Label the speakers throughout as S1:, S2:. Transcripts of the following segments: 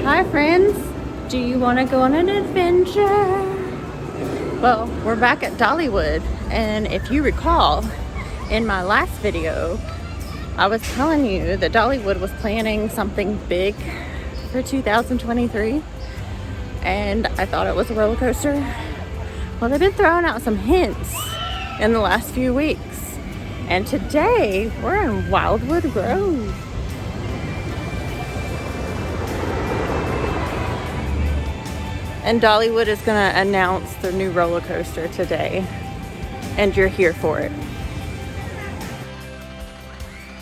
S1: Hi friends, do you want to go on an adventure? Well, we're back at Dollywood, and if you recall, in my last video, I was telling you that Dollywood was planning something big for 2023, and I thought it was a roller coaster. Well, they've been throwing out some hints in the last few weeks, and today we're in Wildwood Grove. And Dollywood is going to announce their new roller coaster today, and you're here for it.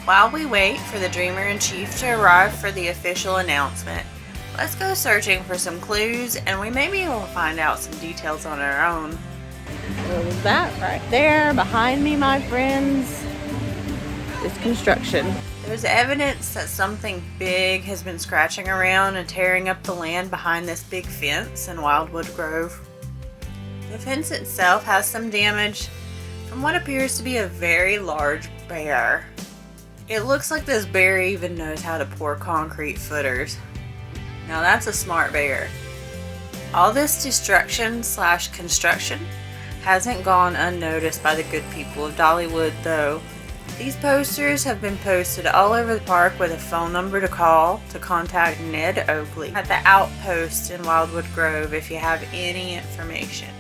S2: While we wait for the Dreamer-in-Chief to arrive for the official announcement, let's go searching for some clues, and we may be able to find out some details on our own.
S1: So that right there behind me, my friends, is construction.
S2: There's evidence that something big has been scratching around and tearing up the land behind this big fence in Wildwood Grove. The fence itself has some damage from what appears to be a very large bear. It looks like this bear even knows how to pour concrete footers. Now that's a smart bear. All this destruction / construction hasn't gone unnoticed by the good people of Dollywood though. These posters have been posted all over the park with a phone number to call to contact Ned Oakley at the outpost in Wildwood Grove if you have any information.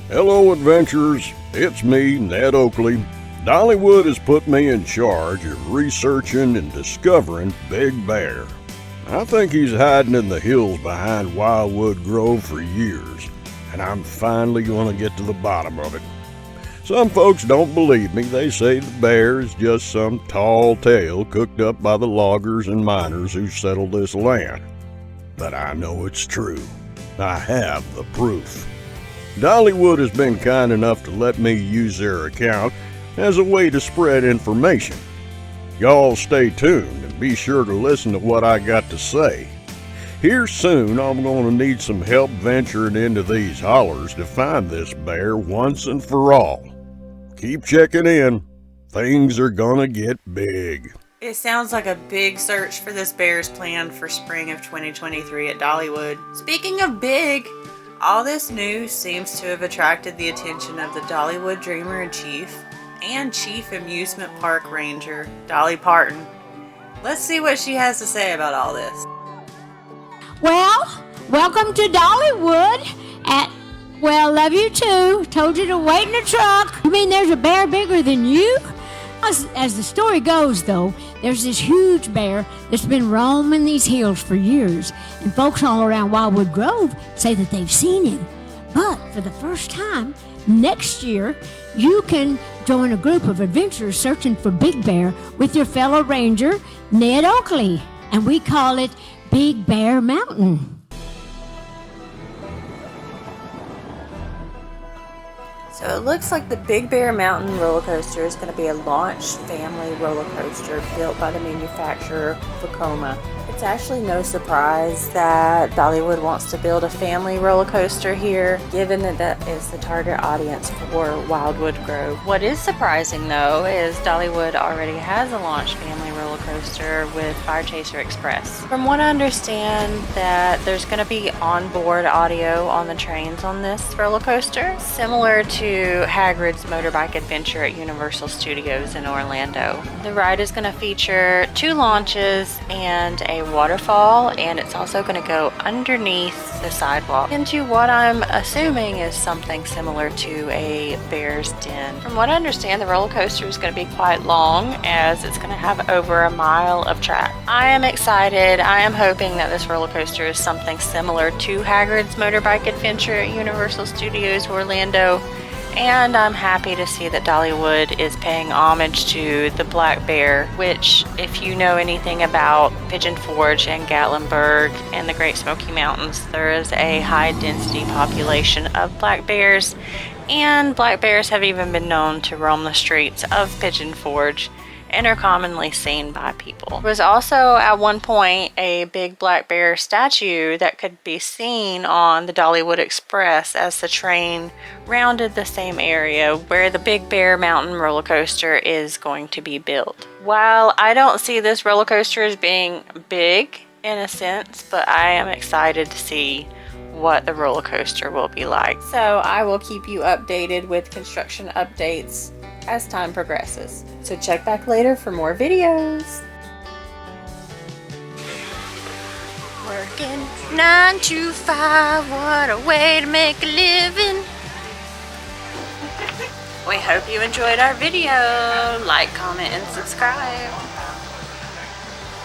S3: Hello adventurers, it's me, Ned Oakley. Dollywood has put me in charge of researching and discovering Big Bear. I think he's hiding in the hills behind Wildwood Grove for years, and I'm finally going to get to the bottom of it. Some folks don't believe me. They say the bear is just some tall tale cooked up by the loggers and miners who settled this land. But I know it's true. I have the proof. Dollywood has been kind enough to let me use their account as a way to spread information. Y'all stay tuned and be sure to listen to what I got to say. Here soon I'm going to need some help venturing into these hollers to find this bear once and for all. Keep checking in. Things are gonna get big.
S2: It sounds like a big search for this bear's planned for spring of 2023 at Dollywood. Speaking of big, all this news seems to have attracted the attention of the Dollywood Dreamer-in-Chief and Chief Amusement Park Ranger, Dolly Parton. Let's see what she has to say about all this.
S4: Well, welcome to Dollywood well, love you too. Told you to wait in the truck. You mean there's a bear bigger than you? As the story goes, though, there's this huge bear that's been roaming these hills for years, and folks all around Wildwood Grove say that they've seen him. But for the first time, next year, you can join a group of adventurers searching for Big Bear with your fellow ranger, Ned Oakley, and we call it Big Bear Mountain.
S2: So it looks like the Big Bear Mountain roller coaster is going to be a launch family roller coaster built by the manufacturer Vekoma. It's actually no surprise that Dollywood wants to build a family roller coaster here, given that that is the target audience for Wildwood Grove. What is surprising though is Dollywood already has a launch family roller coaster with Fire Chaser Express. From what I understand, that there's going to be onboard audio on the trains on this roller coaster, similar to Hagrid's Motorbike Adventure at Universal Studios in Orlando. The ride is going to feature 2 launches and a waterfall, and it's also going to go underneath the sidewalk into what I'm assuming is something similar to a bear's den. From what I understand, the roller coaster is going to be quite long, as it's going to have over a mile of track. I am excited. I am hoping that this roller coaster is something similar to Hagrid's Motorbike Adventure at Universal Studios Orlando. And I'm happy to see that Dollywood is paying homage to the black bear, which, if you know anything about Pigeon Forge and Gatlinburg and the Great Smoky Mountains, there is a high density population of black bears, and black bears have even been known to roam the streets of Pigeon Forge and are commonly seen by people. There was also at one point a big black bear statue that could be seen on the Dollywood Express as the train rounded the same area where the Big Bear Mountain roller coaster is going to be built. While I don't see this roller coaster as being big
S1: in a sense, but I am excited to see what the roller coaster will be like. So I will keep you updated with construction updates as time progresses. So check back later for more videos. Working 9 to 5, what a way to make a living. We hope you enjoyed our video. Like, comment, and subscribe.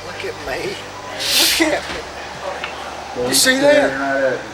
S5: Look at me. Look at me. You see that?